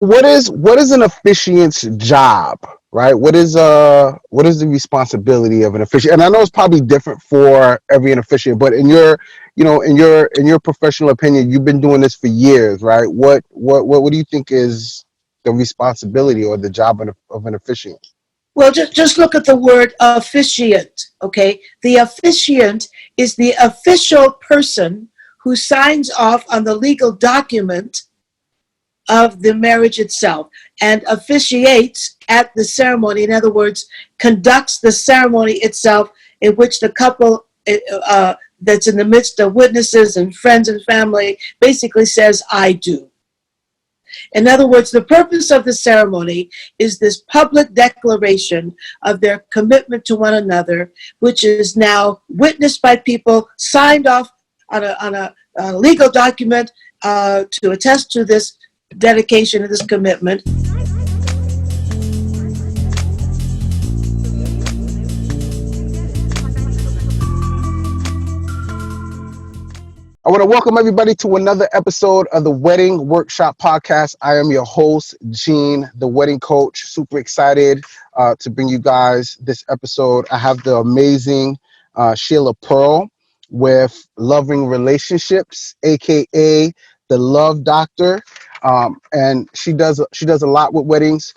What is an officiant's job, right? What is the responsibility of an officiant? And I know it's probably different for every officiant, but in your professional opinion, you've been doing this for years, right? What do you think is the responsibility or the job of an officiant? Well, just look at the word officiant, okay? The officiant is the official person who signs off on the legal document of the marriage itself and officiates at the ceremony. In other words, conducts the ceremony itself, in which the couple that's in the midst of witnesses and friends and family basically says, I do. In other words, the purpose of the ceremony is this public declaration of their commitment to one another, which is now witnessed by people, signed off on a legal document to attest to this dedication and this commitment. I want to welcome everybody to another episode of the Wedding Workshop Podcast. I am your host, Gene, the wedding coach. Super excited to bring you guys this episode. I have the amazing Sheila Pearl with Loving Relationships, aka the Love Doctor, and she does a lot with weddings.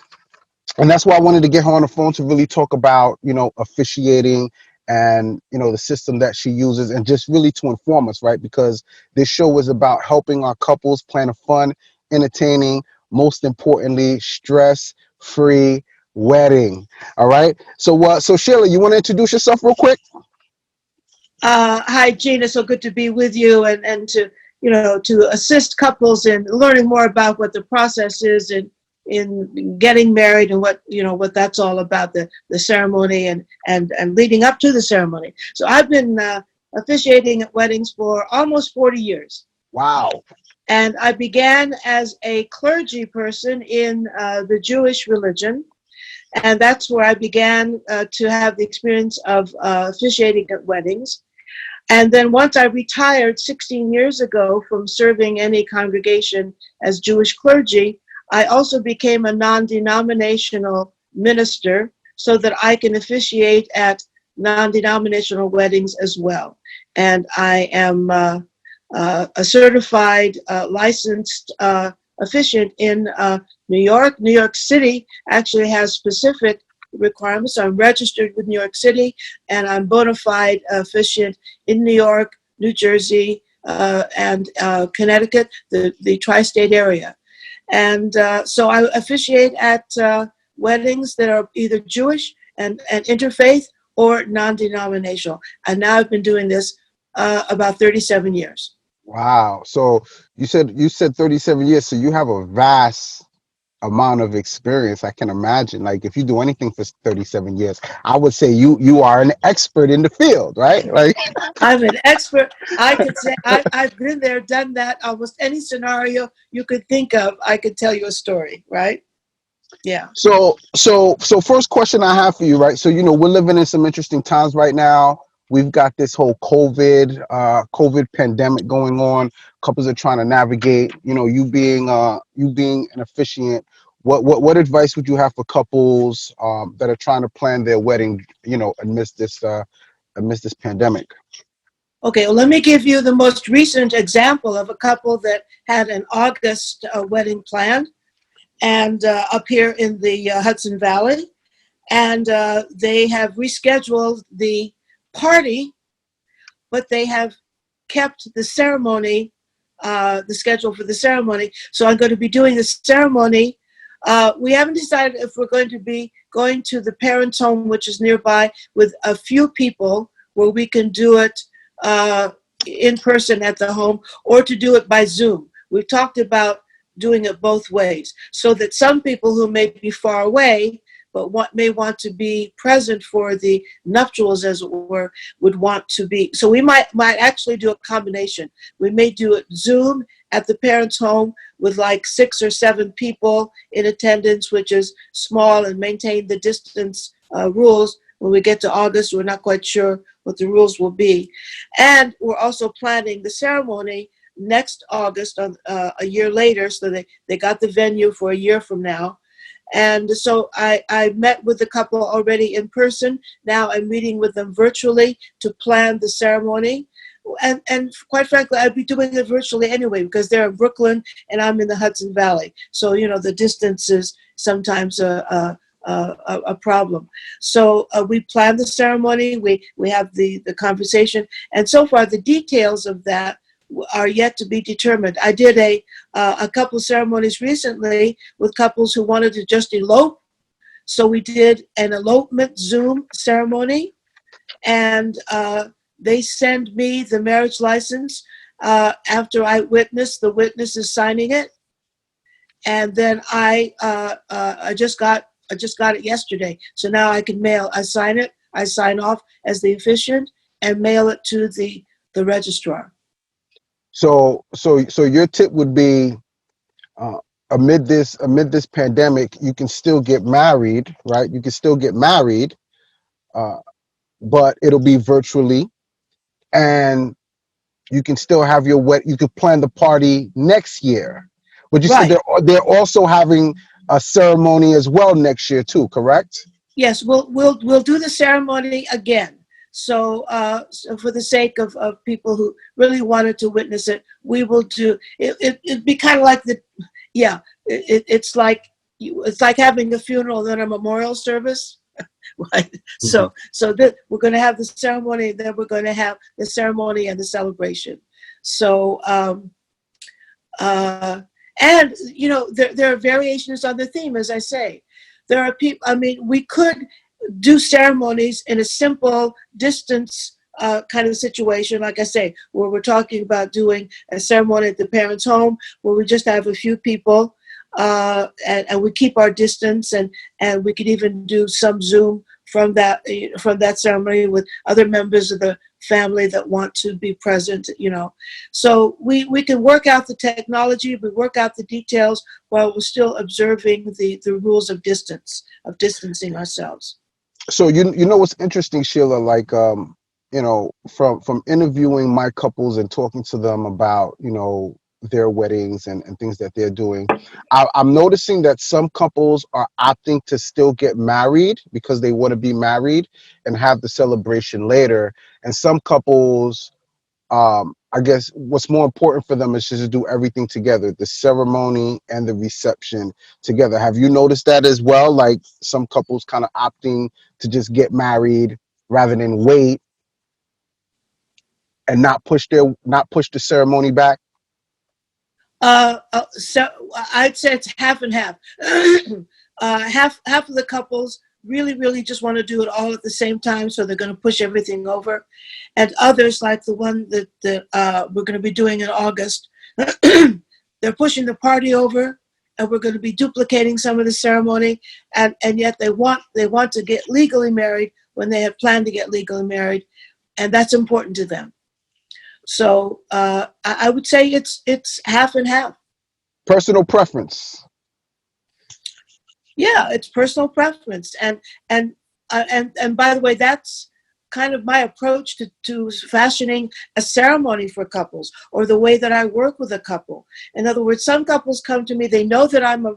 And that's why I wanted to get her on the phone to really talk about, officiating and, the system that she uses, and just really to inform us, right? Because this show is about helping our couples plan a fun, entertaining, most importantly, stress-free wedding. All right. So Sheila, you want to introduce yourself real quick? Hi, Gina. So good to be with you and to assist couples in learning more about what the process is in getting married and what that's all about, the ceremony and leading up to the ceremony. So I've been officiating at weddings for almost 40 years. Wow. And I began as a clergy person in the Jewish religion. And that's where I began to have the experience of officiating at weddings. And then once I retired 16 years ago from serving any congregation as Jewish clergy, I also became a non-denominational minister so that I can officiate at non-denominational weddings as well. And I am a certified, licensed officiant in New York. New York City actually has specific requirements. I'm registered with New York City, and I'm bona fide officiant in New York, New Jersey, and Connecticut, the tri-state area. And so I officiate at weddings that are either Jewish and interfaith or non-denominational. And now I've been doing this about 37 years. Wow. So you said 37 years. So you have a vast amount of experience. I can imagine, like, if you do anything for 37 years, I would say you are an expert in the field, right? Like, I'm an expert. I could say I've been there, done that. Almost any scenario you could think of, I could tell you a story, right? Yeah. so first question I have for you, right? So we're living in some interesting times right now. We've got this whole COVID pandemic going on. Couples are trying to navigate. You being an officiant, what advice would you have for couples that are trying to plan their wedding, amidst this pandemic? Okay, well, let me give you the most recent example of a couple that had an August wedding planned, and up here in the Hudson Valley, and they have rescheduled the party, but they have kept the ceremony, the schedule for the ceremony. So I'm going to be doing the ceremony. We haven't decided if we're going to be going to the parents' home, which is nearby, with a few people where we can do it in person at the home, or to do it by Zoom. We've talked about doing it both ways, so that some people who may be far away but may want to be present for the nuptials, as it were, would want to be. So we might actually do a combination. We may do it Zoom at the parents' home with like 6 or 7 people in attendance, which is small, and maintain the distance rules. When we get to August, we're not quite sure what the rules will be. And we're also planning the ceremony next August, a year later. So they got the venue for a year from now. And so I met with the couple already in person. Now I'm meeting with them virtually to plan the ceremony. And quite frankly, I'd be doing it virtually anyway because they're in Brooklyn and I'm in the Hudson Valley. So, the distance is sometimes a problem. So we plan the ceremony, we have the conversation, and so far the details of that are yet to be determined. I did a couple of ceremonies recently with couples who wanted to just elope. So we did an elopement Zoom ceremony, and they send me the marriage license after I witness. The witness is signing it, and then I just got it yesterday. So now I can mail. I sign it. I sign off as the officiant and mail it to the registrar. So your tip would be, uh, amid this pandemic, you can still get married, right? You can still get married, uh, but it'll be virtually, and you can still have you could plan the party next year. But you said Right. they're also having a ceremony as well next year too, correct? Yes, we'll do the ceremony again. So for the sake of people who really wanted to witness it, we will do it. It'd be kind of like yeah. It's like having a funeral and then a memorial service. Right. Mhm. So we're going to have the ceremony, then we're going to have the ceremony and the celebration. So uh, and there are variations on the theme, as I say. There are people. I mean, we could do ceremonies in a simple distance kind of situation, like I say, where we're talking about doing a ceremony at the parents' home, where we just have a few people, and we keep our distance, and we could even do some Zoom from that ceremony with other members of the family that want to be present. So we can work out the technology, we work out the details while we're still observing the rules of distancing ourselves. So you know what's interesting, Sheila? Like, from interviewing my couples and talking to them about their weddings and things that they're doing, I'm noticing that some couples are opting to still get married because they want to be married and have the celebration later, and some couples, I guess what's more important for them is just to do everything together, the ceremony and the reception together. Have you noticed that as well? Like some couples kind of opting to just get married rather than wait and not push the ceremony back. So I'd say it's half and half. Half of the couples really just want to do it all at the same time, so they're going to push everything over, and others, like the one that we're going to be doing in August, they're pushing the party over, and we're going to be duplicating some of the ceremony, and yet they want to get legally married when they had planned to get legally married, and that's important to them. So I would say it's half and half. Personal preference. Yeah, it's personal preference, and by the way, that's kind of my approach to fashioning a ceremony for couples, or the way that I work with a couple. In other words, some couples come to me, they know that I'm a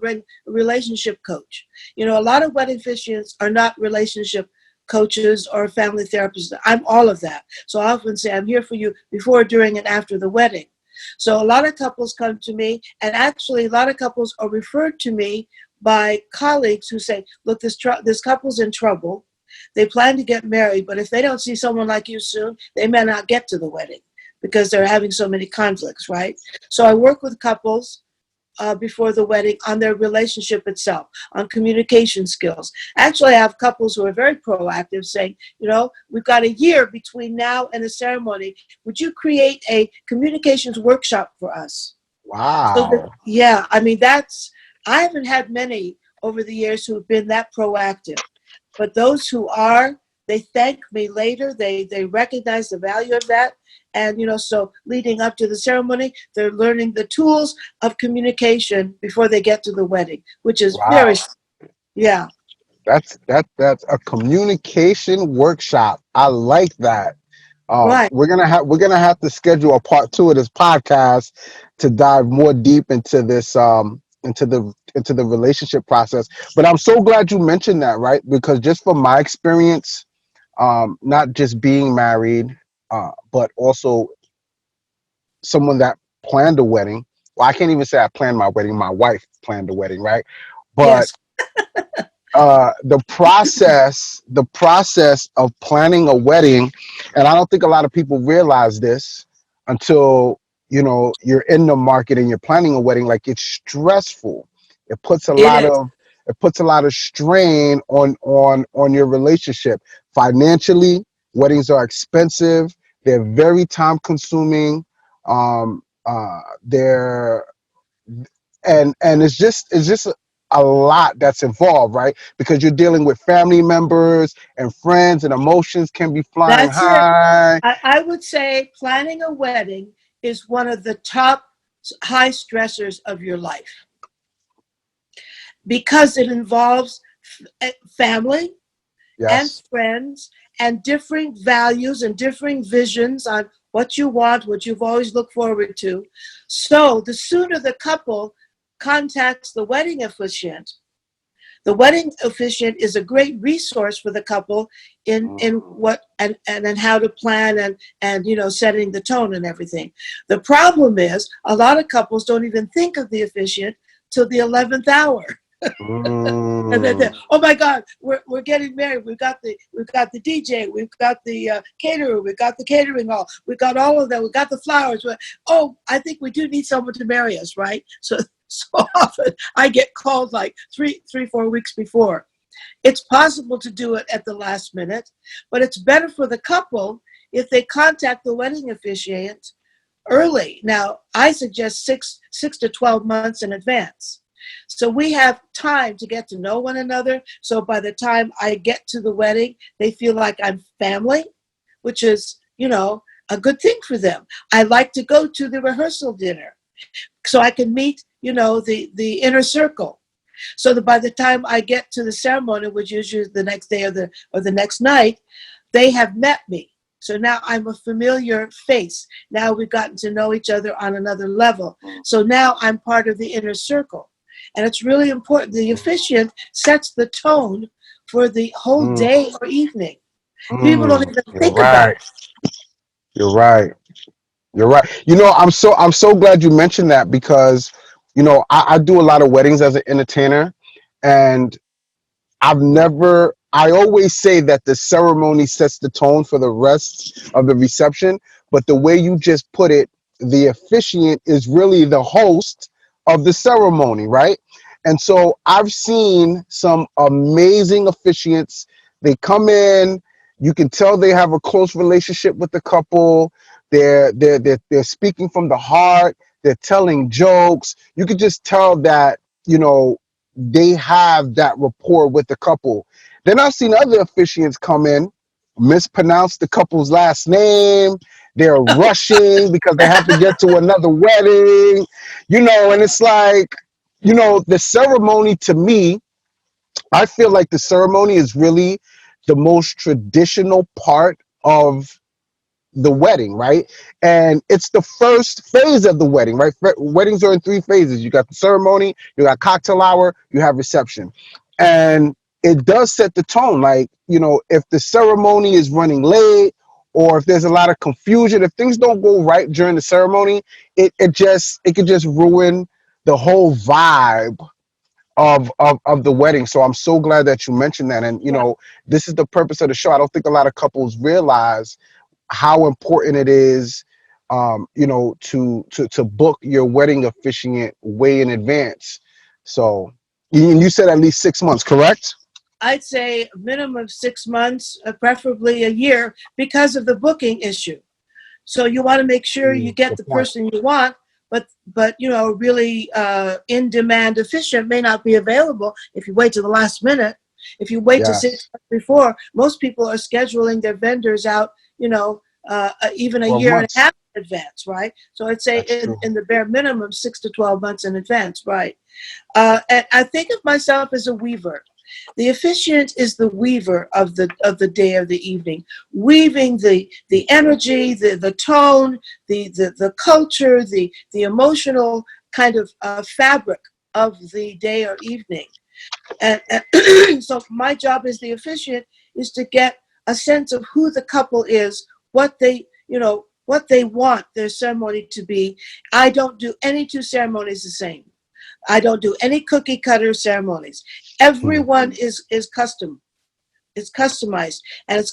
relationship coach. A lot of wedding officiants are not relationship coaches or family therapists. I'm all of that. So I often say I'm here for you before, during, and after the wedding. So a lot of couples come to me, and actually a lot of couples are referred to me by colleagues who say, look, this couple's in trouble. They plan to get married, but if they don't see someone like you soon, they may not get to the wedding because they're having so many conflicts, right? So I work with couples before the wedding on their relationship itself, on communication skills. Actually, I have couples who are very proactive, saying, we've got a year between now and the ceremony. Would you create a communications workshop for us? So that, Wow. yeah, I mean, I haven't had many over the years who have been that proactive, but those who are, they thank me later. They recognize the value of that. And, so leading up to the ceremony, they're learning the tools of communication before they get to the wedding, which is very, Wow. yeah. That's a communication workshop. I like that. Right. We're gonna have to schedule a part two of this podcast to dive more deep into this into the relationship process. But I'm so glad you mentioned that, right? Because just from my experience, not just being married, but also someone that planned a wedding. Well, I can't even say I planned my wedding. My wife planned the wedding, right? But Yes. the process of planning a wedding, and I don't think a lot of people realize this until you're in the market and you're planning a wedding. Like, it's stressful. It puts a It lot is. of it puts a lot of strain on your relationship. Financially, weddings are expensive. They're very time consuming. They're and it's just a lot that's involved, right? Because you're dealing with family members and friends, and emotions can be flying That's it. high. I would say planning a wedding is one of the top high stressors of your life because it involves family and Yes. friends and differing values and differing visions on what you want, what you've always looked forward to. So the sooner the couple contacts the wedding officiant is a great resource for the couple in Mhm. what and how to plan and setting the tone and everything. The problem is a lot of couples don't even think of the officiant till the 11th hour. And then, Mm. oh my God, we're getting married. We've got the DJ, we've got the caterer, we've got the catering hall, we've got all of that. We've got the flowers. Oh, I think we do need someone to marry us, right? So often I get called like 4 weeks before. It's possible to do it at the last minute, but it's better for the couple if they contact the wedding officiant early. Now, I suggest six to 12 months in advance. So we have time to get to know one another. So by the time I get to the wedding, they feel like I'm family, which is, a good thing for them. I like to go to the rehearsal dinner so I can meet, the inner circle. So that by the time I get to the ceremony, which is usually the next day or the next night, they have met me. So now I'm a familiar face. Now we've gotten to know each other on another level. So now I'm part of the inner circle. And it's really important. The officiant sets the tone for the whole Mm. day or evening. People don't Mm. even You're think about right. You're right. You're right. I'm so glad you mentioned that because I do a lot of weddings as an entertainer, and I always say that the ceremony sets the tone for the rest of the reception. But the way you just put it, the officiant is really the host of the ceremony, right? And so I've seen some amazing officiants. They come in, you can tell they have a close relationship with the couple. They're speaking from the heart. They're telling jokes. You can just tell that, you know, they have that rapport with the couple. Then I've seen other officiants come in, mispronounce the couple's last name. They're rushing because they have to get to another wedding, and it's like, the ceremony to me, I feel like the ceremony is really the most traditional part of the wedding, right? And it's the first phase of the wedding, right? Weddings are in three phases. You got the ceremony, you got cocktail hour, you have reception. And it does set the tone. Like, if the ceremony is running late, or if there's a lot of confusion, if things don't go right during the ceremony, it could just ruin the whole vibe of the wedding. So I'm so glad that you mentioned that. And it. this is the purpose of the show. I don't think a lot of couples realize how important it is, to book your wedding officiant way in advance. So, and you said at least 6 months, correct? I'd say a minimum of 6 months, preferably a year, because of the booking issue. So you want to make sure you get Good the point. person you want, but really in demand officiant may not be available if you wait to the last minute. If you wait to six Yes. months before, most people are scheduling their vendors out, even a 12 year and a months. half in advance, right? So I'd say That's true. in the bare minimum, 6 to 12 months in advance, right? And I think of myself as a weaver. The officiant is the weaver of the day or the evening, weaving the energy, the tone, the culture, the emotional kind of fabric of the day or evening. And so my job as the officiant is to get a sense of who the couple is, what they, what they want their ceremony to be. I don't do any two ceremonies the same. I don't do any cookie cutter ceremonies. Everyone is custom. It's customized, and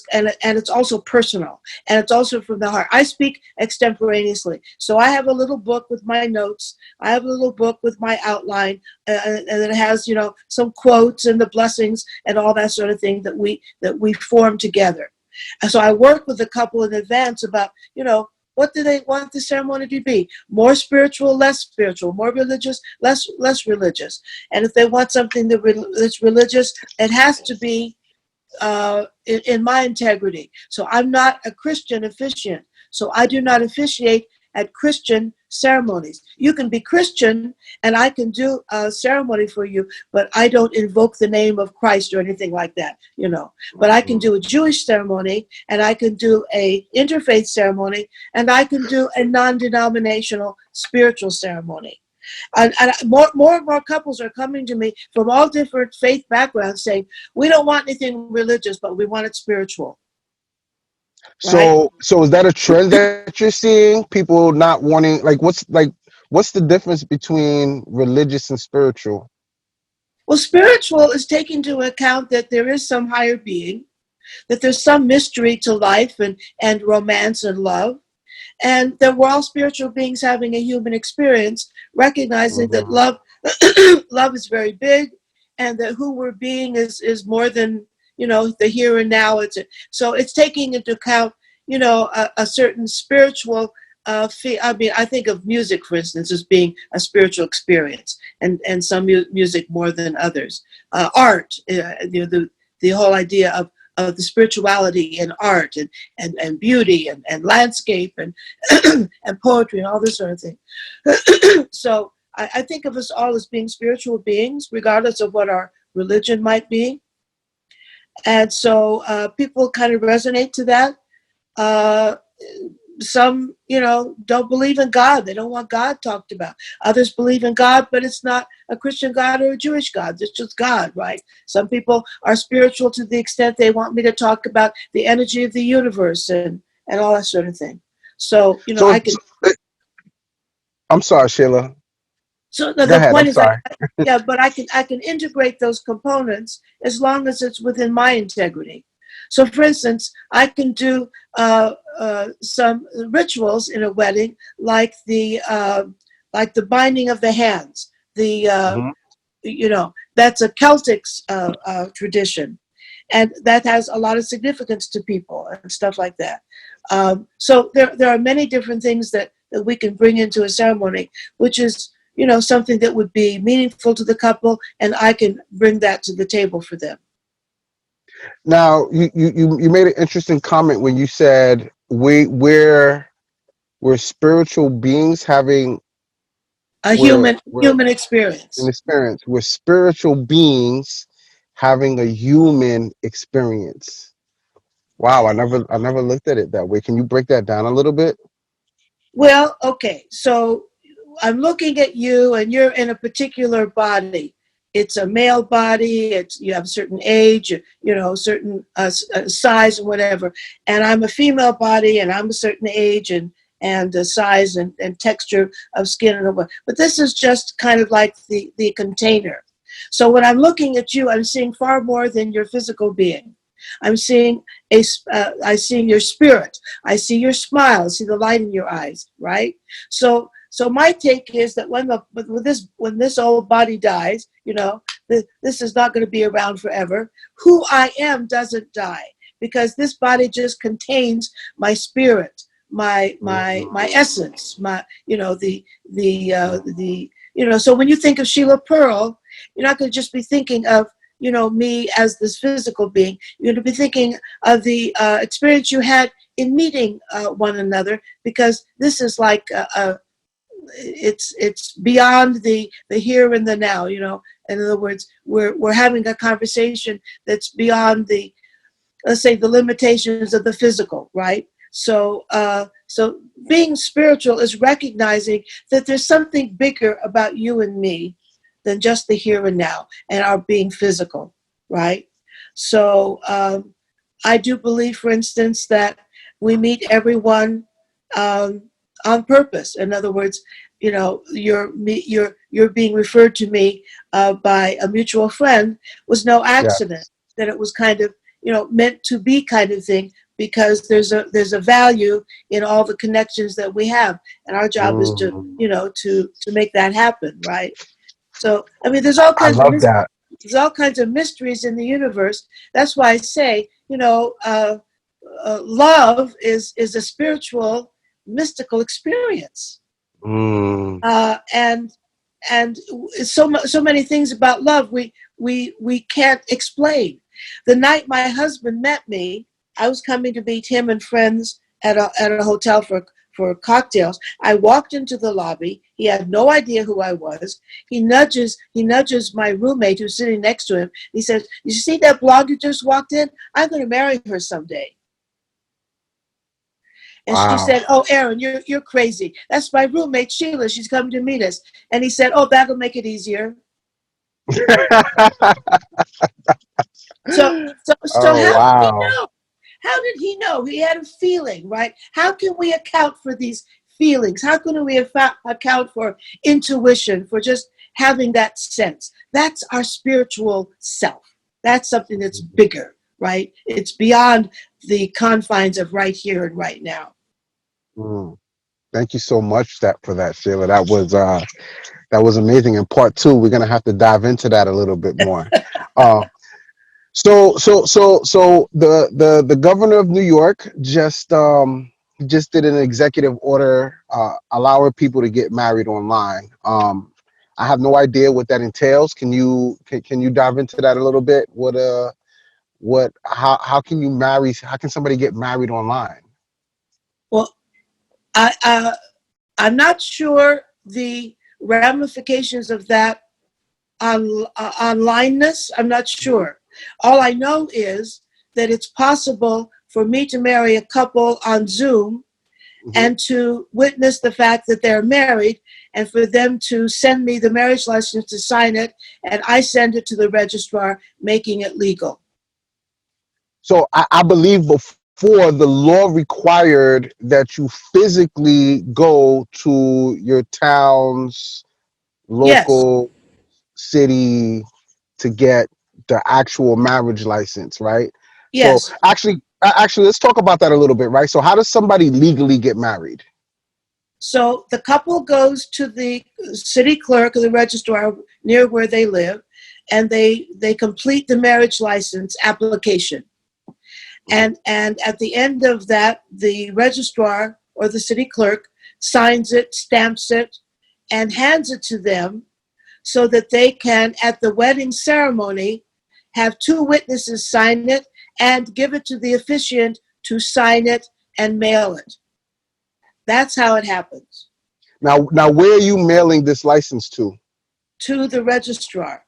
it's also personal, and it's also from the heart. I speak extemporaneously, so I have a little book with my notes. I have a little book with my outline, and it has some quotes and the blessings and all that sort of thing that we form together. And so I work with the couple in advance about what do they want the ceremony to be? More spiritual, less spiritual, more religious, less religious. And if they want something that's religious, it has to be in my integrity. So I'm not a Christian officiant. So I do not officiate at Christian ceremonies. You can be Christian and I can do a ceremony for you, but I don't invoke the name of Christ or anything like that, But I can do a Jewish ceremony, and I can do a interfaith ceremony, and I can do a non-denominational spiritual ceremony. And more and more couples are coming to me from all different faith backgrounds saying, we don't want anything religious, but we want it spiritual. So, so is that a trend that you're seeing? People not wanting, what's the difference between religious and spiritual? Well, spiritual is taking into account that there is some higher being, that there's some mystery to life and romance and love, and that we're all spiritual beings having a human experience, recognizing that love love is very big, and that who we're being is more than the here and now. So it's taking into account a certain spiritual I mean, I think of music, for instance, as being a spiritual experience, and some music more than others. Art, the whole idea of the spirituality in art and beauty and landscape and and poetry and all this sort of thing. So I think of us all as being spiritual beings, regardless of what our religion might be. And so people kind of resonate to that. Some, don't believe in God. They don't want God talked about. Others believe in God, but it's not a Christian God or a Jewish God. It's just God, right? Some people are spiritual to the extent they want me to talk about the energy of the universe and all that sort of thing. So, I can... I'm sorry, Sheila. So Go the ahead. point I'm is, sorry. but I can integrate those components as long as it's within my integrity. So, for instance, I can do some rituals in a wedding, like the binding of the hands. That's a Celtic tradition, and that has a lot of significance to people and stuff like that. So there are many different things that we can bring into a ceremony, which is something that would be meaningful to the couple, and I can bring that to the table for them. Now, you made an interesting comment when you said we're spiritual beings having A we're human an experience. experience. We're spiritual beings having a human experience. Wow, I never looked at it that way. Can you break that down a little bit? Well, okay, so I'm looking at you, and you're in a particular body. It's a male body. You have a certain age, certain size and whatever. And I'm a female body, and I'm a certain age and size and texture of skin and what. But this is just kind of like the container. So when I'm looking at you, I'm seeing far more than your physical being. I'm seeing I see your spirit. I see your smile. I see the light in your eyes. Right. So my take is that when this old body dies, this is not going to be around forever. Who I am doesn't die, because this body just contains my spirit, my essence, my So when you think of Sheila Pearl, you're not going to just be thinking of me as this physical being. You're going to be thinking of the experience you had in meeting one another, because this is like it's beyond the here and the now. In other words, we're having a conversation that's beyond the, let's say, the limitations of the physical, right? So, so being spiritual is recognizing that there's something bigger about you and me than just the here and now and our being physical, right? So, I do believe, for instance, that we meet everyone um, on purpose. In other words, you know, you're being referred to me by a mutual friend was no Yeah. accident. That it was kind of, you know, meant to be kind of thing, because there's a value in all the connections that we have, and our job is to, Mm. you know, to make that happen, right? So I mean, there's all I kinds of love that. there's all kinds of mysteries in the universe. That's why I say, you know, love is a spiritual, mystical experience, Mm. and so many things about love we can't explain. The night my husband met me, I was coming to meet him and friends at a hotel for cocktails. I walked into the lobby. He had no idea who I was. He nudges my roommate who's sitting next to him. He says, "You see that blonde who just walked in? I'm going to marry her someday." And she Wow. said, "Oh, Aaron, you're crazy. That's my roommate Sheila. She's coming to meet us." And he said, "Oh, that'll make it easier." So Oh, how did he wow. know? How did he know? He had a feeling, right? How can we account for these feelings? How can we account for intuition, for just having that sense? That's our spiritual self. That's something that's bigger, right? It's beyond the confines of right here and right now. Mm. Thank you so much for that, Sheila. That was amazing. In part two, we're gonna have to dive into that a little bit more. Uh, so the governor of New York just did an executive order allowing people to get married online. I have no idea what that entails. Can you dive into that a little bit? What how can you marry? How can somebody get married online? Well, I, I'm not sure the ramifications of that onlineness. I'm not sure. All I know is that it's possible for me to marry a couple on Zoom Hmm. and to witness the fact that they're married, and for them to send me the marriage license to sign it, and I send it to the registrar, making it legal. So I believe before the law required that you physically go to your town's Yes, local city to get the actual marriage license, right? So yes. actually, let's talk about that a little bit, right? So how does somebody legally get married? So the couple goes to the city clerk or the registrar near where they live, and they complete the marriage license application. Mhm. And at the end of that, the registrar or the city clerk signs it, stamps it, and hands it to them, so that they can, at the wedding ceremony, have two witnesses sign it and give it to the officiant to sign it and mail it. That's how it happens. Now, where are you mailing this license to? To the registrar.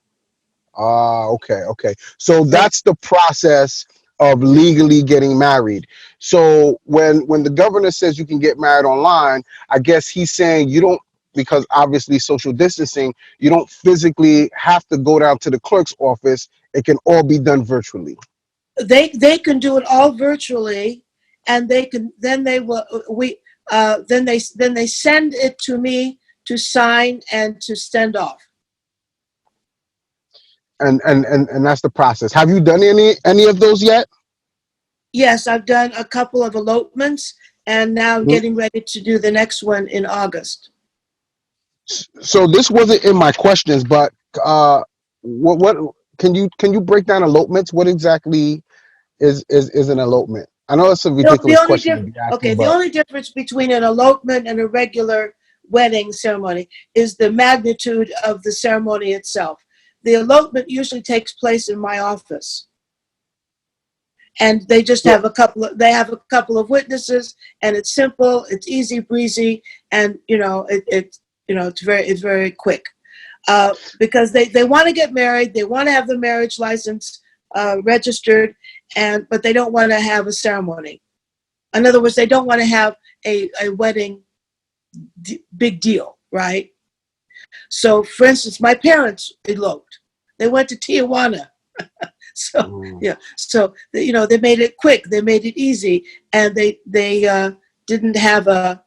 Ah, okay, okay. So And that's the process of legally getting married. So when the governor says you can get married online, I guess he's saying you don't, because obviously social distancing, you don't physically have to go down to the clerk's office. It can all be done virtually. they can do it all virtually, and they can then they will we then they send it to me to sign and to send off. And that's the process. Have you done any of those yet? Yes, I've done a couple of elopements, and now I'm getting ready to do the next one in August. So this wasn't in my questions, but uh, what can you break down elopements? What exactly is an elopement? I know it's a The ridiculous only question to difference, be okay, asking, the but only difference between an elopement and a regular wedding ceremony is the magnitude of the ceremony itself. The elopement usually takes place in my office, and they just so have a couple of witnesses, and it's simple, it's easy breezy, and it's very quick. because they want to get married, they want to have the marriage license registered, but they don't want to have a ceremony. In other words, they don't want to have a wedding big deal, right? So, for instance, my parents eloped. They went to Tijuana. So, yeah. So, they made it quick. They made it easy. And they didn't have a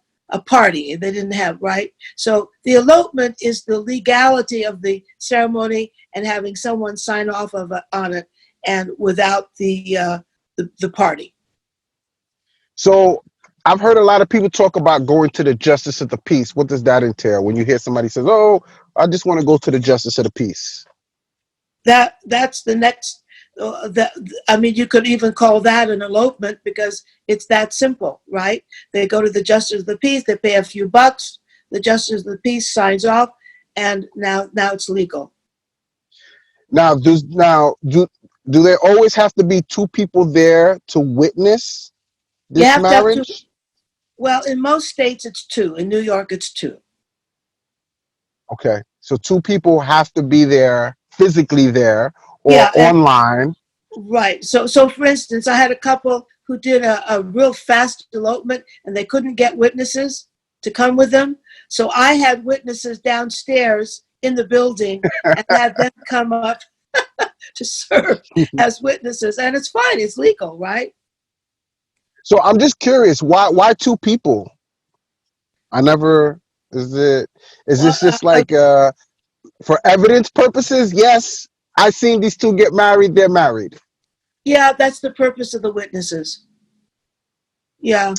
party. They didn't have, right? So the elopement is the legality of the ceremony and having someone sign off on it, and without the party. So I've heard a lot of people talk about going to the justice of the peace. What does that entail? When you hear somebody says, "Oh, I just want to go to the justice of the peace." That's the next. You could even call that an elopement because it's that simple, right? They go to the justice of the peace, they pay a few bucks, the justice of the peace signs off, and now it's legal. Now, do there always have to be two people there to witness You this have to have two. marriage? Well, in most states it's two. In New York, it's two. Okay, so two people have to be there, physically there, or Yeah, online. right. So for instance, I had a couple who did a real fast elopement, and they couldn't get witnesses to come with them. So I had witnesses downstairs in the building and had them come up to serve as witnesses. And it's fine. It's legal, right? So I'm just curious, why two people? I never. Is this just like for evidence purposes? Yes, I seen these two get married. They're married. Yeah, that's the purpose of the witnesses. Yeah.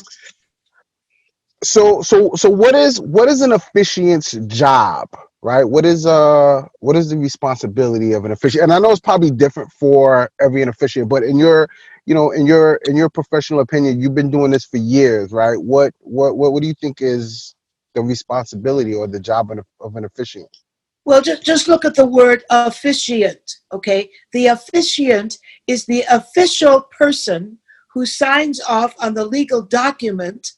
So what is an officiant's job, right? What is the responsibility of an officiant? And I know it's probably different for every officiant, but in your professional opinion, you've been doing this for years, right? What do you think is the responsibility or the job of an officiant? Well, just look at the word officiant, okay? The officiant is the official person who signs off on the legal document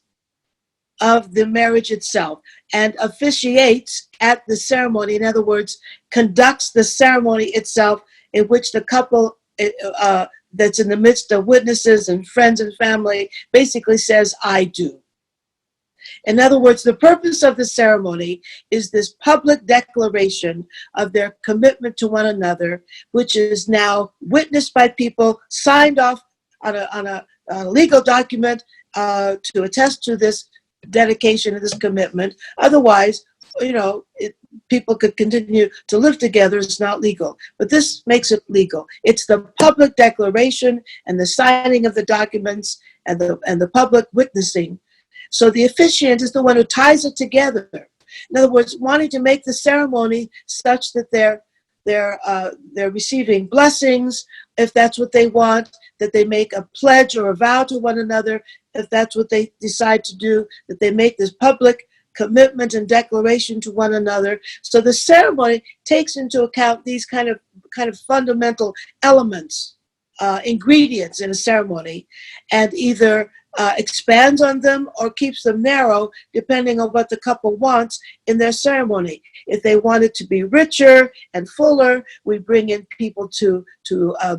of the marriage itself and officiates at the ceremony. In other words, conducts the ceremony itself, in which the couple that's in the midst of witnesses and friends and family basically says, "I do." In other words, the purpose of the ceremony is this public declaration of their commitment to one another, which is now witnessed by people, signed off on a legal document to attest to this dedication and this commitment. Otherwise, people could continue to live together. It's not legal. But this makes it legal. It's the public declaration and the signing of the documents and the public witnessing. So the officiant is the one who ties it together. In other words, wanting to make the ceremony such that they're receiving blessings, if that's what they want, that they make a pledge or a vow to one another, if that's what they decide to do, that they make this public commitment and declaration to one another. So the ceremony takes into account these kind of fundamental elements, ingredients in a ceremony, and either expands on them or keeps them narrow, depending on what the couple wants in their ceremony. If they want it to be richer and fuller, we bring in people to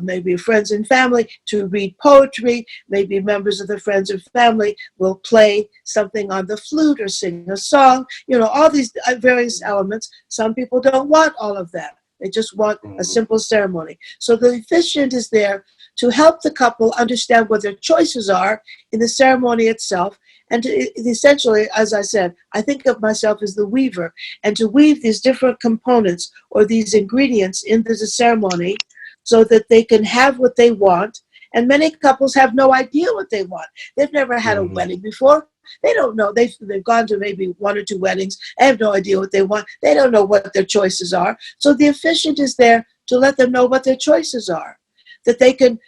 maybe friends and family to read poetry. Maybe members of the friends and family will play something on the flute or sing a song. All these various elements. Some people don't want all of that. They just want a simple ceremony. So the officiant is there to help the couple understand what their choices are in the ceremony itself. And to essentially, as I said, I think of myself as the weaver, and to weave these different components or these ingredients into the ceremony so that they can have what they want. And many couples have no idea what they want. They've never had a wedding before. They don't know. They've gone to maybe one or two weddings. They have no idea what they want. They don't know what their choices are. So the officiant is there to let them know what their choices are, that they can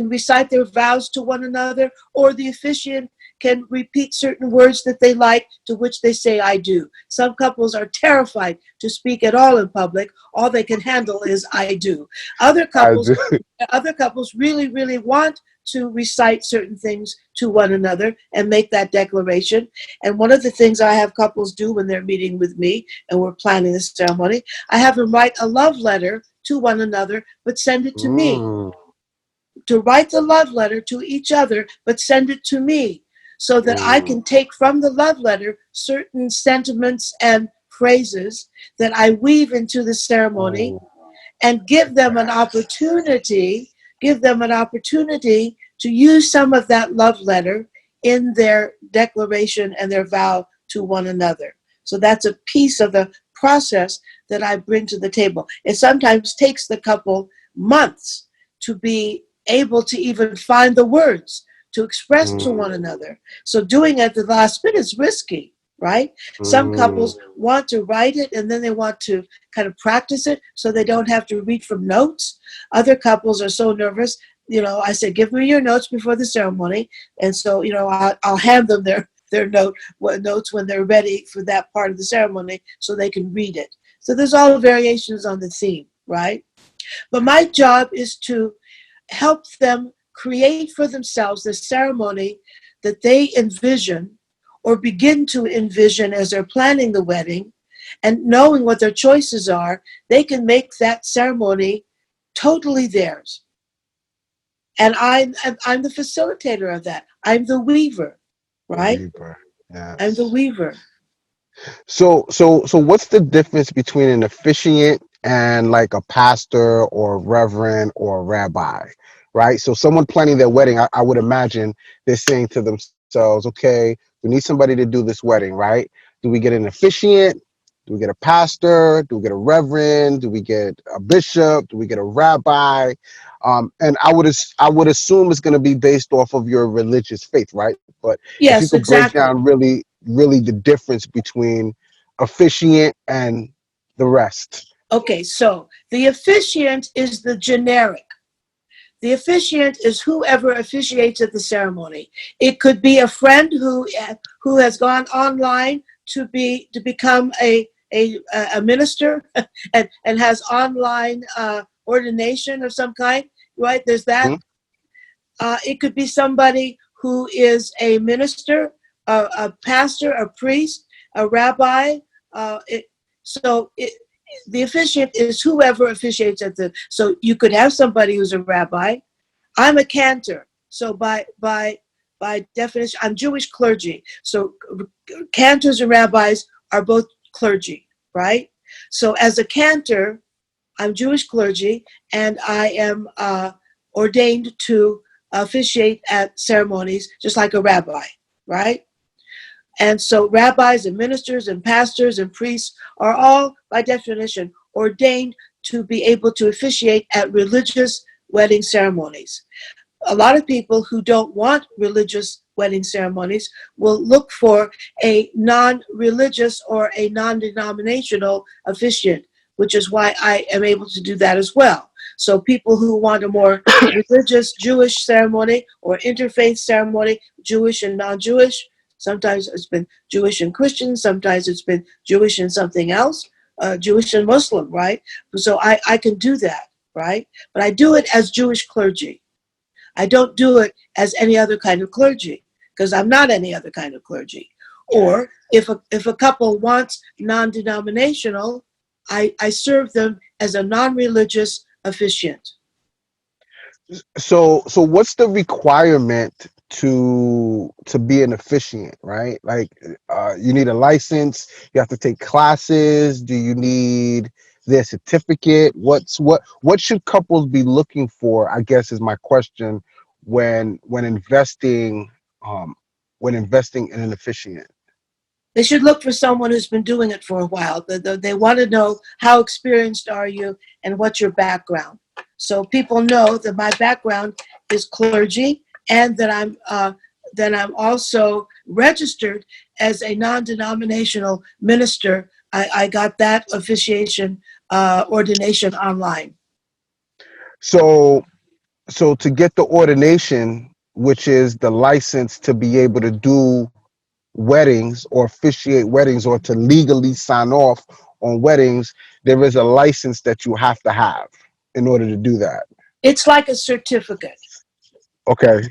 recite their vows to one another, or the officiant can repeat certain words that they like, to which they say, "I do." Some couples are terrified to speak at all in public. All they can handle is "I do." Other couples really, really want to recite certain things to one another and make that declaration. And one of the things I have couples do when they're meeting with me and we're planning the ceremony, I have them write a love letter to one another, but send it to me. Mm, To write the love letter to each other, but send it to me so that I mm, can take from the love letter certain sentiments and phrases that I weave into the ceremony oh, and give them an opportunity to use some of that love letter in their declaration and their vow to one another. So that's a piece of the process that I bring to the table. It sometimes takes the couple months to be able to even find the words to express to mm, one another. So doing it at the last minute is risky, right? Some mm, couples want to write it and then they want to kind of practice it so they don't have to read from notes. Other couples are so nervous. I said, give me your notes before the ceremony. And so, I'll hand them their notes when they're ready for that part of the ceremony so they can read it. So there's all variations on the theme, right? But my job is to help them create for themselves the ceremony that they envision or begin to envision as they're planning the wedding, and knowing what their choices are, they can make that ceremony totally theirs. And I'm the facilitator of that. I'm the weaver, the right? Weaver. I'm the Yes. weaver. So what's the difference between an officiant and like a pastor or a reverend or a rabbi, right? So someone planning their wedding, I would imagine they're saying to themselves, okay, we need somebody to do this wedding, right? Do we get an officiant? Do we get a pastor? Do we get a reverend? Do we get a bishop? Do we get a rabbi? And I would assume it's going to be based off of your religious faith, right? But if you Yes, could break exactly. down really the difference between officiant and the rest. Okay, so the officiant is the generic. The officiant is whoever officiates at the ceremony. It could be a friend who has gone online to become a minister and has online ordination of some kind. Right? There's that. Hmm. It could be somebody who is a minister, a pastor, a priest, a rabbi. Uh, it, so the officiant is whoever officiates at the. So you could have somebody who's a rabbi. I'm a cantor. So by definition, I'm Jewish clergy. So cantors and rabbis are both clergy, right? So as a cantor, I'm Jewish clergy, and I am ordained to officiate at ceremonies just like a rabbi, right? And so rabbis and ministers and pastors and priests are all, by definition, ordained to be able to officiate at religious wedding ceremonies. A lot of people who don't want religious wedding ceremonies will look for a non-religious or a non-denominational officiant, which is why I am able to do that as well. So people who want a more religious Jewish ceremony or interfaith ceremony, Jewish and non-Jewish, sometimes it's been Jewish and Christian, sometimes it's been Jewish and something else, Jewish and Muslim, right? So I can do that, right? But I do it as Jewish clergy. I don't do it as any other kind of clergy because I'm not any other kind of clergy. Or if a couple wants non-denominational, I serve them as a non-religious officiant. So what's the requirement to be an officiant, right? Like you need a license, you have to take classes, do you need their certificate? What should couples be looking for, I guess is my question when investing um when investing in an officiant. They should look for someone who's been doing it for a while. They want to know how experienced are you and what's your background. So people know that my background is clergy and that I'm also registered as a non-denominational minister. I got that officiation ordination online. So so to get the ordination, which is the license to be able to do weddings or officiate weddings or to legally sign off on weddings, there is a license that you have to have in order to do that. It's like a certificate. Okay.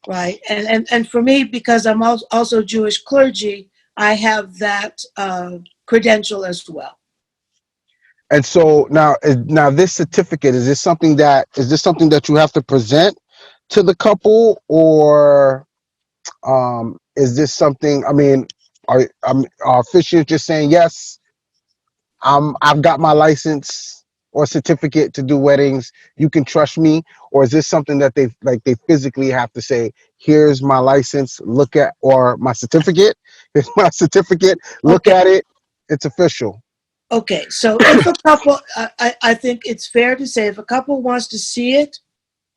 right? And for me, because I'm also Jewish clergy, I have that credential as well. And so now this certificate, is this something that you have to present to the couple, or is this something, I mean, are officials just saying, yes, I've got my license or certificate to do weddings, you can trust me? Or is this something that they physically have to say, here's my license, look at, or my certificate, here's my certificate, look Okay. at it, it's official? Okay. So if a couple, I think it's fair to say if a couple wants to see it,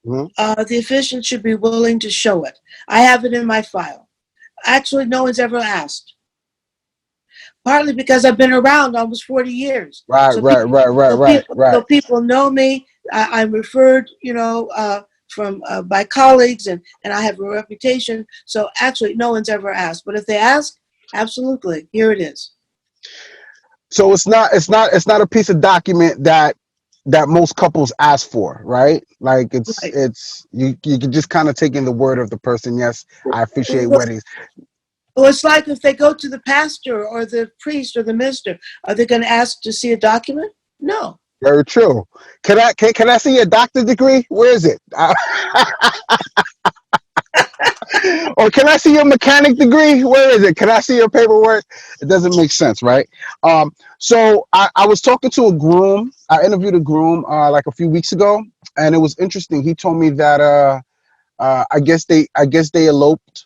Mhm. the officiant should be willing to show it. I have it in my file. Actually, no one's ever asked. Partly because I've been around almost 40 years. Right, So right, people, right, right, so right, people, right. so people know me. I'm referred, from by colleagues, and I have a reputation. So actually, no one's ever asked. But if they ask, absolutely, here it is. So it's not a piece of document that most couples ask for, right? Like Right. it's you can just kind of take in the word of the person. Yes, I officiate Well, weddings. it's like if they go to the pastor or the priest or the minister, are they going to ask to see a document? No. Very true. Can I see your doctorate degree? Where is it? Or can I see your mechanic degree? Where is it? Can I see your paperwork? It doesn't make sense, right? So I was talking to a groom. I interviewed a groom like a few weeks ago, and it was interesting. He told me that I guess they eloped.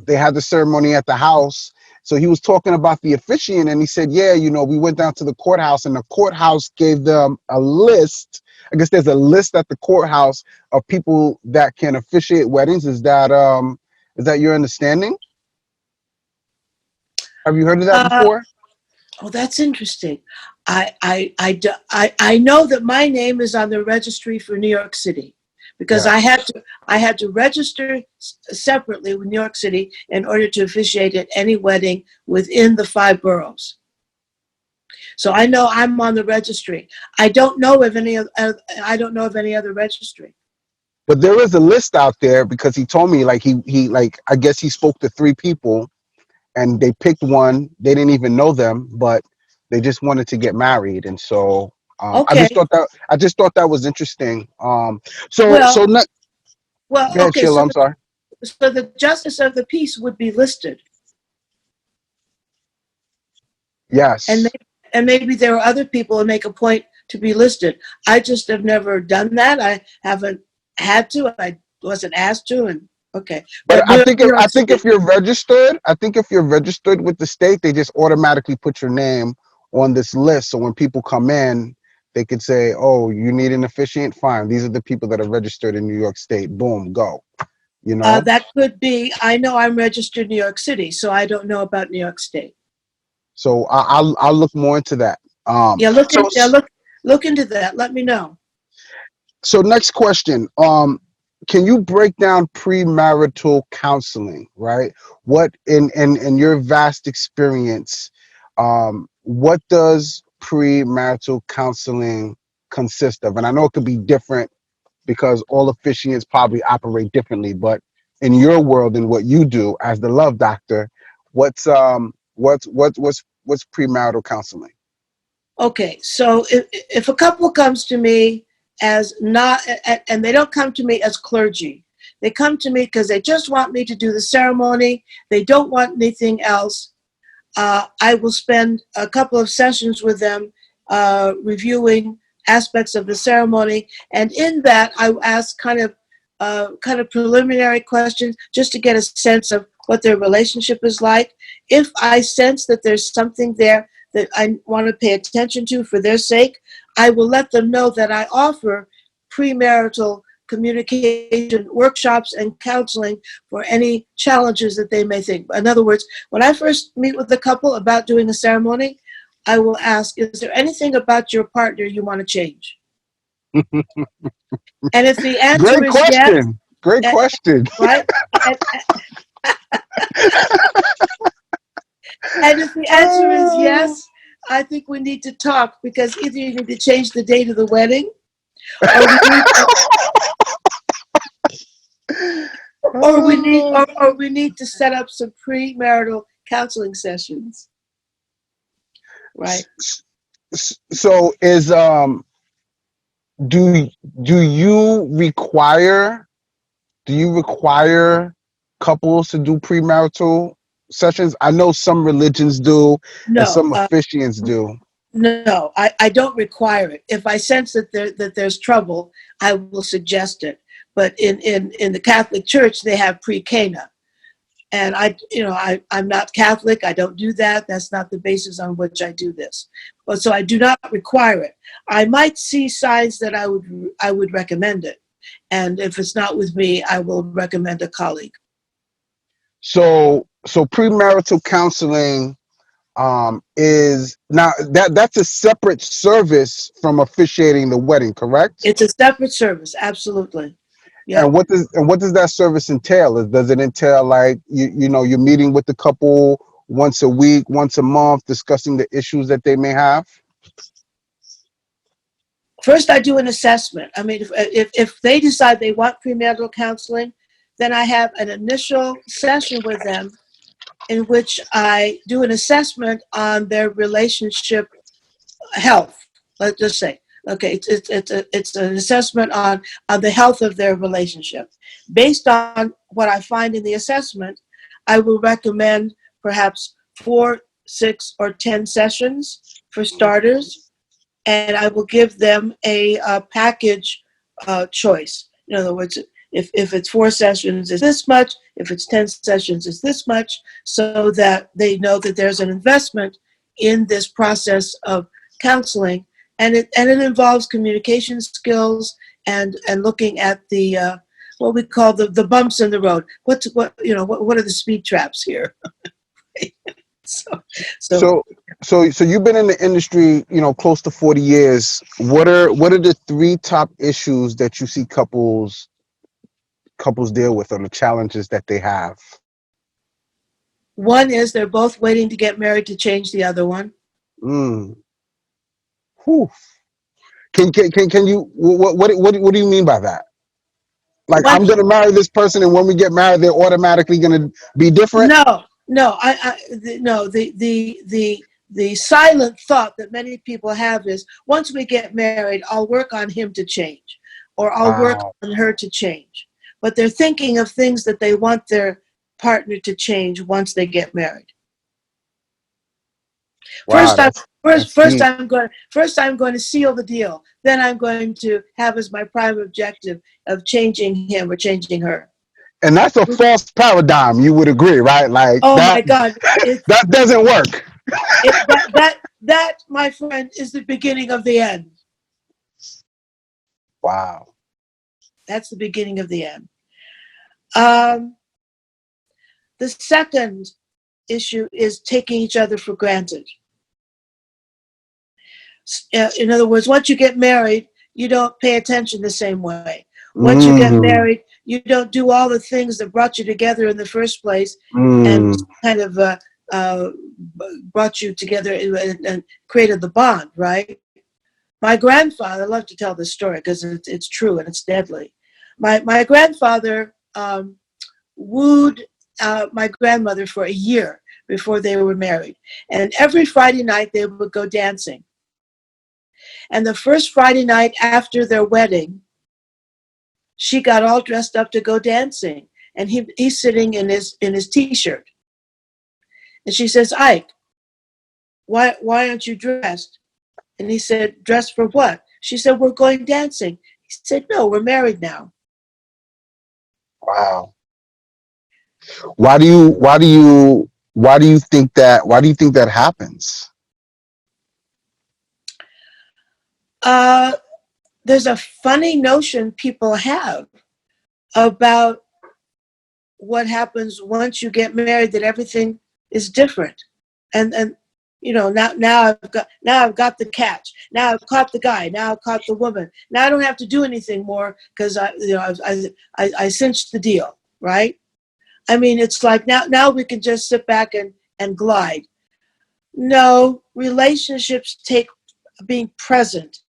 They had the ceremony at the house. So he was talking about the officiant, and he said, yeah, we went down to the courthouse, and the courthouse gave them a list. I guess there's a list at the courthouse of people that can officiate weddings. Is that your understanding? Have you heard of that Uh, before? oh, that's interesting. I know that my name is on the registry for New York City because Yeah. I had to register separately with New York City in order to officiate at any wedding within the 5 boroughs. So I know I'm on the registry. I don't know of any other registry. But there is a list out there because he told me like he like I guess he spoke to three people and they picked one. They didn't even know them, but they just wanted to get married, and so Okay. I just thought that was interesting. So Well, not, well, go ahead, okay. Sheila. I'm sorry. So the justice of the peace would be listed, and Yes, maybe there are other people who make a point to be listed. I just have never done that. I haven't had to. I wasn't asked to, and okay. but But New I York think City. if you're registered with the state, they just automatically put your name on this list. So when people come in, they could say, "Oh, you need an officiant? Fine. These are the people that are registered in New York State. Boom, go." You know. That could be. I know I'm registered in New York City, so I don't know about New York State. So I'll look more into that. Yeah, So look into that. Let me know. so next question. Can you break down premarital counseling? Right. What in your vast experience, what does premarital counseling consist of? And I know it could be different because all officiants probably operate differently. But in your world and what you do as the love doctor, what's premarital counseling? Okay, so if a couple comes to me as not, and they don't come to me as clergy, they come to me because they just want me to do the ceremony. They don't want anything else. I will spend a couple of sessions with them reviewing aspects of the ceremony, and in that, I ask kind of preliminary questions just to get a sense of what their relationship is like. If I sense that there's something there that I want to pay attention to for their sake, I will let them know that I offer premarital communication workshops and counseling for any challenges that they may think. In other words, when I first meet with the couple about doing a ceremony, I will ask, is there anything about your partner you want to change? And if the answer Great is yes, question. Great eh, question. right? And, and if the answer is Oh. yes, I think we need to talk because either you need to change the date of the wedding or we need, or we need to set up some premarital counseling sessions, right? So is do do you require do you require couples to do premarital sessions? I know some religions do and No, some officiants do. no, I don't require it. If I sense that there's trouble, I will suggest it. But in the Catholic Church, they have pre-Cana. And I'm not Catholic. I don't do that. That's not the basis on which I do this. But so I do not require it. I might see signs that I would recommend it. And if it's not with me, I will recommend a colleague. So premarital counseling is now that's a separate service from officiating the wedding, correct? It's a separate service, absolutely. Yeah. And what does that service entail? Does it entail like you're meeting with the couple once a week, once a month, discussing the issues that they may have? First, I do an assessment. I mean, if they decide they want premarital counseling, then I have an initial session with them in which I do an assessment on their relationship health. Let's just say, okay, it's an assessment on the health of their relationship. Based on what I find in the assessment, I will recommend perhaps 4, 6, or 10 sessions for starters. And I will give them a package choice. In other words, if it's 4 sessions, it's this much. If it's 10 sessions, it's this much, so that they know that there's an investment in this process of counseling, and it involves communication skills and looking at the what we call the bumps in the road. What are the speed traps here? So you've been in the industry, close to 40 years. What are the 3 top issues that you see couples deal with, or the challenges that they have? One is they're both waiting to get married to change the other one. Mm. Whew. Can you what do you mean by that? Like, One, I'm gonna marry this person, and when we get married, they're automatically gonna be different? no, the silent thought that many people have is, once we get married, I'll work on him to change, or I'll work Wow. on her to change. But they're thinking of things that they want their partner to change once they get married. Wow, that's deep. First I'm going to seal the deal. Then I'm going to have as my prime objective of changing him or changing her. And that's a false paradigm, you would agree, right? Like, Oh that my God! that doesn't work. That, my friend, is the beginning of the end. Wow. That's the beginning of the end. The second issue is taking each other for granted. In other words, once you get married, you don't pay attention the same way. Once you get married, you don't do all the things that brought you together in the first place and kind of brought you together and created the bond, right? My grandfather, I love to tell this story because it's true and it's deadly. My grandfather wooed my grandmother for a year before they were married. And every Friday night they would go dancing. And the first Friday night after their wedding, she got all dressed up to go dancing. And he's sitting in his T-shirt. And she says, "Ike, why aren't you dressed?" And he said, "Dressed for what?" She said, "We're going dancing." He said, "No, we're married now." Wow. Why do you think that happens? There's a funny notion people have about what happens once you get married, that everything is different. And now I've got the catch. Now I've caught the guy. Now I've caught the woman. Now I don't have to do anything more because I cinched the deal, right? I mean, it's like now we can just sit back and glide. No, relationships take being present.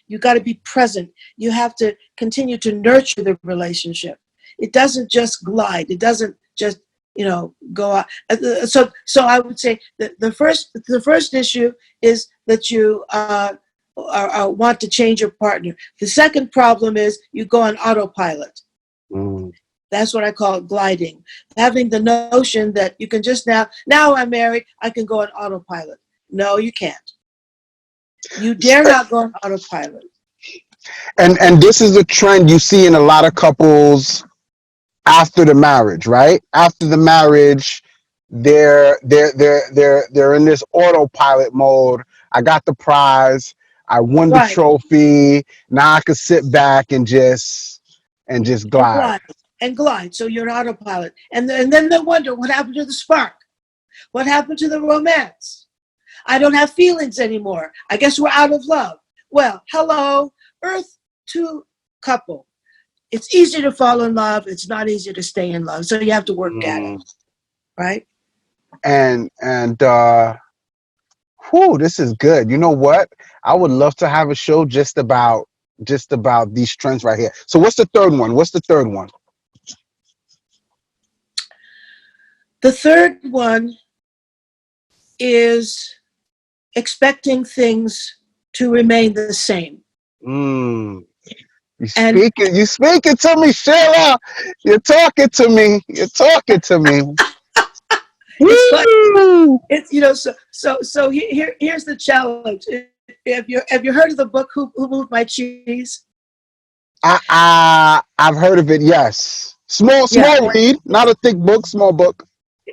You got to be present. You have to continue to nurture the relationship. It doesn't just glide. It doesn't just go out. So I would say that the first issue is that you want to change your partner. The second problem is you go on autopilot. Mm. That's what I call gliding. Having the notion that you can just now I'm married, I can go on autopilot. No, you can't. You dare not go on autopilot. And this is a trend you see in a lot of couples after the marriage, right? After the marriage, they're in this autopilot mode. I got the prize. I won the Right. trophy. Now I can sit back and just And glide. glide. And glide. So you're on autopilot. And then they wonder what happened to the spark? What happened to the romance? I don't have feelings anymore. I guess we're out of love. Well, hello, Earth 2 couple. It's easy to fall in love. It's not easy to stay in love. So you have to work at it, Mm. right? And whew, this is good. You know what? I would love to have a show just about these trends right here. So what's the third one? What's the third one? The third one is expecting things to remain the same. Mm. And You speaking to me, Sheila. You're talking to me. You're talking to me. it's fun. Woo! It's here's the challenge. Have you heard of the book Who Moved My Cheese? I've heard of it. Yes, small Yeah, small read, not a thick book, small book.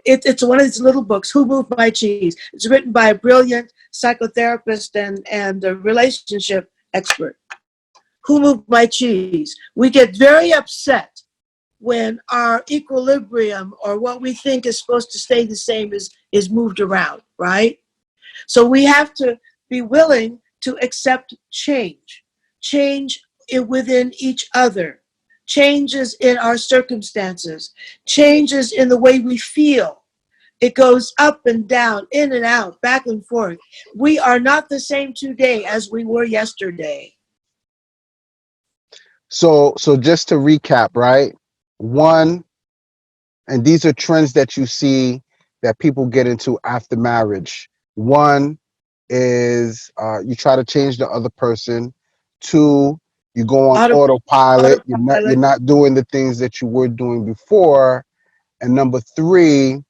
it's one of these little books. Who Moved My Cheese? It's written by a brilliant psychotherapist and a relationship expert. Who moved my cheese? We get very upset when our equilibrium or what we think is supposed to stay the same is moved around, right? So we have to be willing to accept change within each other, changes in our circumstances, changes in the way we feel. It goes up and down, in and out, back and forth. We are not the same today as we were yesterday. So just to recap, right? One, and these are trends that you see that people get into after marriage. One is you try to change the other person. Two, you go on Auto, autopilot. You're autopilot not doing the things that you were doing before. And number three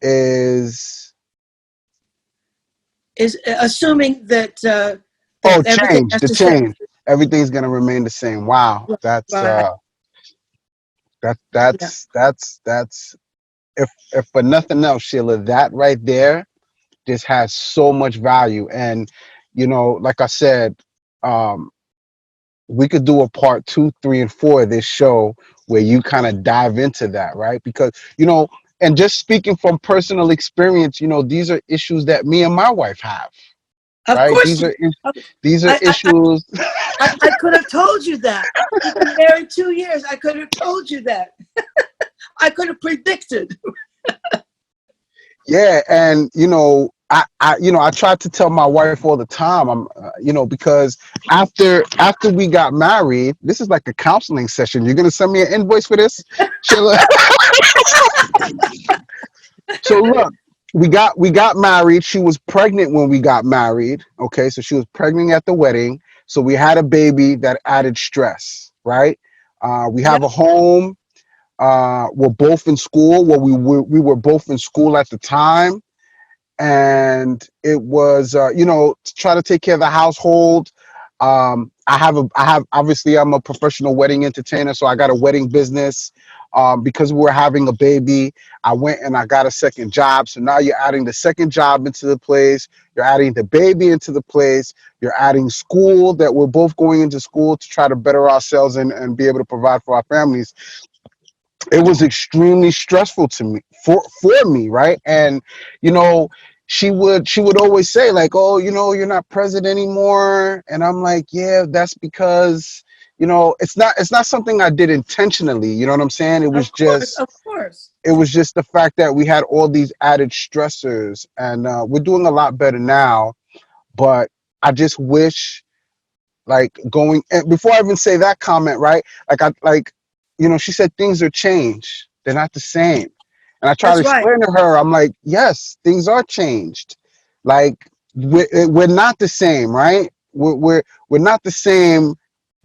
is is assuming oh, that everything change has the to stay. change. Everything's gonna remain the same. Wow, that's Right. that Yeah. that's if for nothing else, Sheila, that right there just has so much value. And like I said, um, we could do a part 2, 3, and 4 of this show where you kind of dive into that, right? Because and just speaking from personal experience, these are issues that me and my wife have, Of right? course. These are I, I, issues. I could have told you that. We've been married 2 years. I could have told you that. I could have predicted. Yeah, and I try to tell my wife all the time. Because after we got married, this is like a counseling session. You're gonna send me an invoice for this, Sheila. So look, we got married. She was pregnant when we got married. Okay, so she was pregnant at the wedding. So we had a baby that added stress, right? We Yeah. have a home. We're both in school. Well, we were both in school at the time, and it was to try to take care of the household. I have obviously I'm a professional wedding entertainer, so I got a wedding business. Because we were having a baby, I went and I got a second job. So now you're adding the second job into the place, you're adding the baby into the place, you're adding school, that we're both going into school to try to better ourselves and be able to provide for our families. It was extremely stressful to me, for me, right? And you know she would always say, like, oh, you're not present anymore. And I'm like, yeah, that's because it's not something I did intentionally. You know what I'm saying? it was Of course. just Of course. it was just the fact that we had all these added stressors, and we're doing a lot better now. But I just wish, like, going, and before I even say that comment, right, like, she said things are changed. They're not the same. And I try to That's right. explain to her, I'm like, yes, things are changed. Like we're not the same, right? We're not the same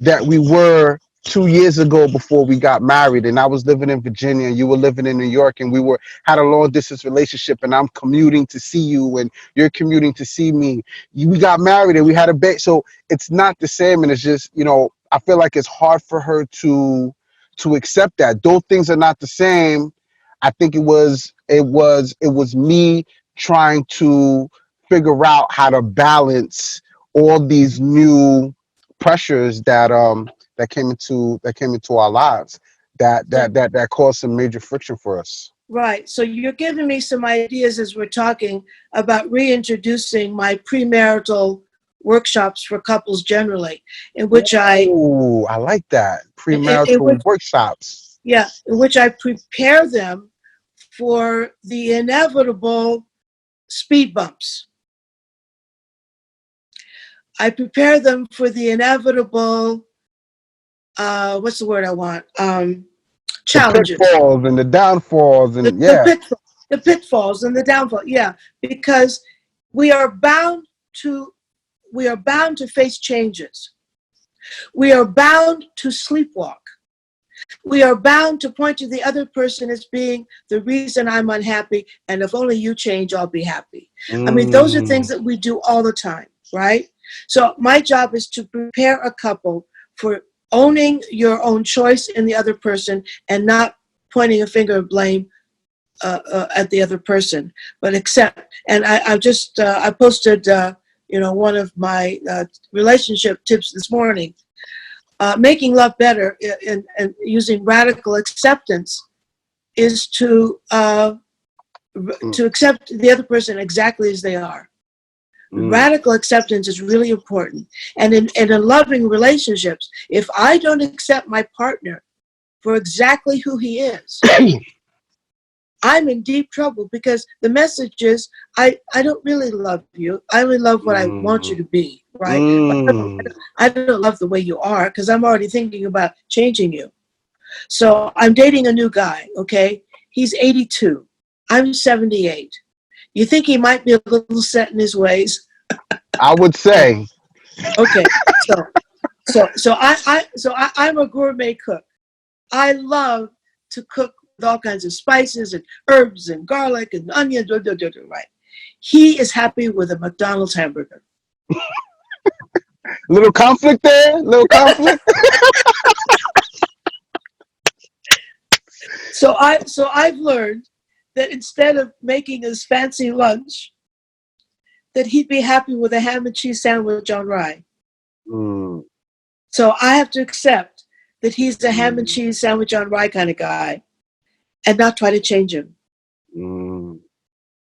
that we were 2 years ago before we got married. And I was living in Virginia, and you were living in New York, and we were had a long distance relationship. And I'm commuting to see you, and you're commuting to see me. We got married, and we had a baby. So it's not the same, and it's just I feel like it's hard for her to accept that. Though things are not the same, I think it was me trying to figure out how to balance all these new pressures that came into our lives So, that caused some major friction for us. right. So you're giving me some ideas as we're talking about reintroducing my premarital workshops for couples generally, in which I, Oh, I like that. in which, Premarital workshops. yeah, in which I prepare them for the inevitable speed bumps. I prepare them for the inevitable, what's the word I want? The Challenges, pitfalls and the downfalls, the, and the, yeah. pit, the pitfalls and the downfall. Yeah, because we are bound to we are bound to face changes. We are bound to sleepwalk. We are bound to point to the other person as being the reason I'm unhappy, and if only you change, I'll be happy. I mean, those are things Mm, that we do all the time, right? So my job is to prepare a couple for owning your own choice in the other person and not pointing a finger of blame at the other person, but accept. And I posted one of my relationship tips this morning. Making love better and using radical acceptance is mm, to accept the other person exactly as they are. mm. Radical acceptance is really important. And in loving relationships, if I don't accept my partner for exactly who he is, I'm in deep trouble, because the message is, I don't really love you. I only love what I want you Mm, to be, right? But mm, I don't love the way you are, because I'm already thinking about changing you. So I'm dating a new guy, okay? He's 82. I'm 78. You think he might be a little set in his ways? I would say. Okay. I'm a gourmet cook. I love to cook with all kinds of spices and herbs and garlic and onions, right? He is happy with a McDonald's hamburger. Little conflict there, little conflict. So I've learned that instead of making his fancy lunch, that he'd be happy with a ham and cheese sandwich on rye. Mm, So I have to accept that he's a ham and mm, cheese sandwich on rye kind of guy and not try to change him. mm,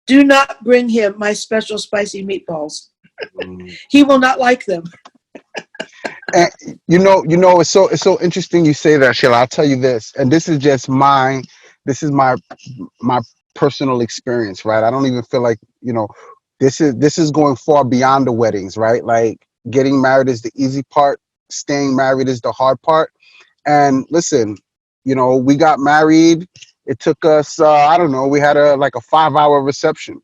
Do not bring him my special spicy meatballs. mm. He will not like them. And it's so interesting you say that, Sheila. I'll tell you this, and this is my personal experience, right? I don't even feel like this is going far beyond the weddings, right? Like getting married is the easy part, staying married is the hard part. And listen, we got married. It took us, I don't know, we had a 5-hour reception,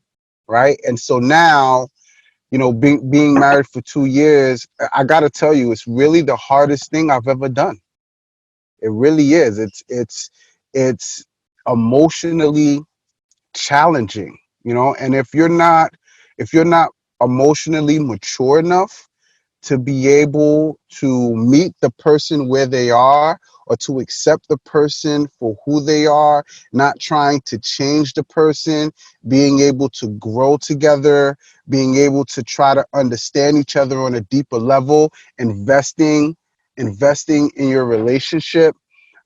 right? And so now, being married for 2 years, I got to tell you, it's really the hardest thing I've ever done. It really is. It's emotionally challenging, and if you're not emotionally mature enough to be able to meet the person where they are, or to accept the person for who they are, not trying to change the person, being able to grow together, being able to try to understand each other on a deeper level, investing in your relationship.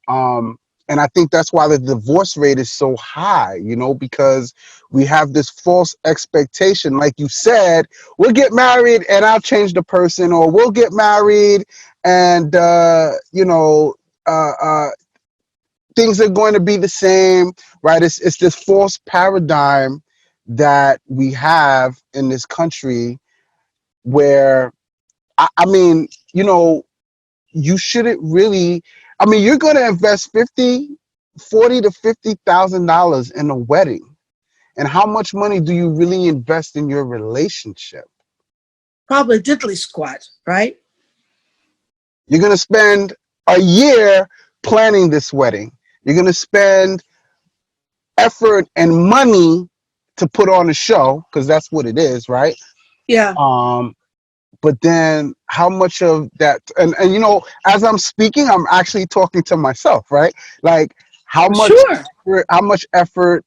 And I think that's why the divorce rate is so high, because we have this false expectation. Like you said, we'll get married and I'll change the person, or we'll get married and, uh, uh, things are going to be the same, right? It's this false paradigm that we have in this country where, I mean, you shouldn't really. I mean, you're going to invest $40 to $50,000 in a wedding. And how much money do you really invest in your relationship? Probably diddly squat, right? You're going to spend a year planning this wedding. You're going to spend effort and money to put on a show, because that's what it is, right? Yeah. But then how much of that, and you know, as I'm speaking, I'm actually talking to myself, right? Like Sure. how much effort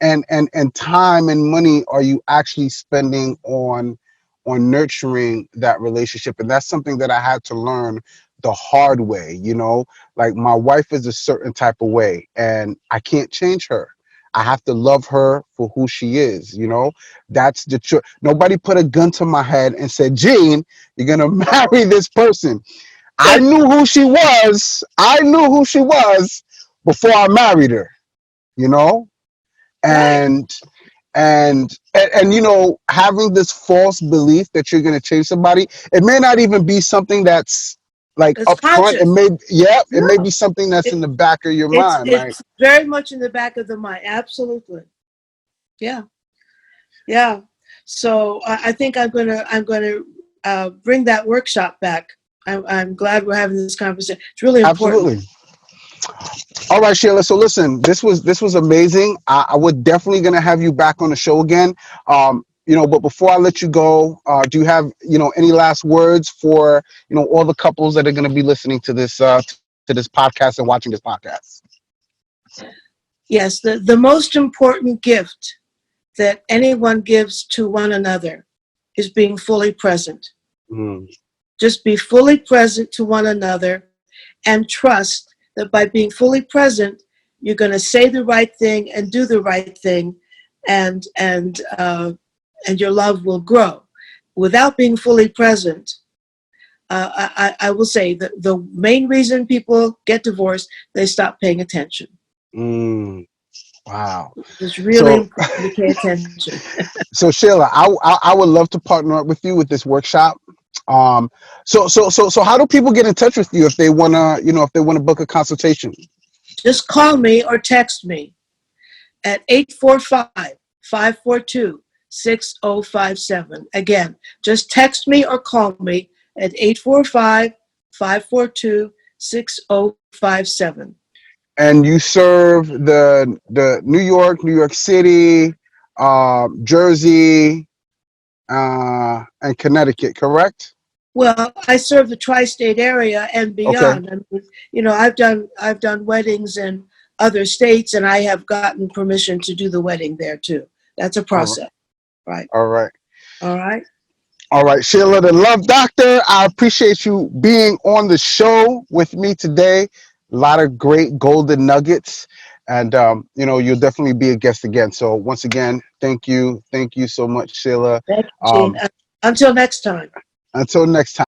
and time and money are you actually spending on nurturing that relationship? And that's something that I had to learn the hard way. You know, like my wife is a certain type of way and I can't change her. I have to love her for who she is. You know, that's the truth. Nobody put a gun to my head and said, Gene, you're gonna marry this person. I knew who she was. I knew who she was before I married her, you know? Right. And you know, having this false belief that you're going to change somebody, it may not even be something that's like It's up front. It conscious. may, yeah, it may No. be something that's It, in the back of your it's mind, like it's very much in the back of the mind. Absolutely. Yeah. Yeah. So I think I'm gonna bring that workshop back. I'm glad we're having this conversation. It's really important. absolutely. All right, Sheila. So listen, this was amazing. I would definitely gonna have you back on the show again. You know, but before I let you go, do you have, you know, any last words for, you know, all the couples that are gonna be listening to this podcast and watching this podcast? Yes, the most important gift that anyone gives to one another is being fully present. Mm, Just be fully present to one another and trust that by being fully present, you're going to say the right thing and do the right thing, and your love will grow. Without being fully present, I will say that the main reason people get divorced, they stop paying attention. mm, wow. It's really So important to pay attention. So Sheila, I would love to partner up with you with this workshop. Um, so how do people get in touch with you if they wanna, you know, if they wanna book a consultation? Just call me or text me at 845-542-6057. Again, just text me or call me at 845-542-6057. And you serve the New York City, Jersey, and Connecticut, correct? Well, I serve the tri-state area and Okay. beyond. I mean, you know, I've done weddings in other states, and I have gotten permission to do the wedding there too. That's a All right. process, right? All right. All right. All right, Sheila, the Love Doctor. I appreciate you being on the show with me today. A lot of great golden nuggets, and you know, you'll definitely be a guest again. So once again, thank you so much, Sheila. Thank you, Gene. Um, Until next time. until next time.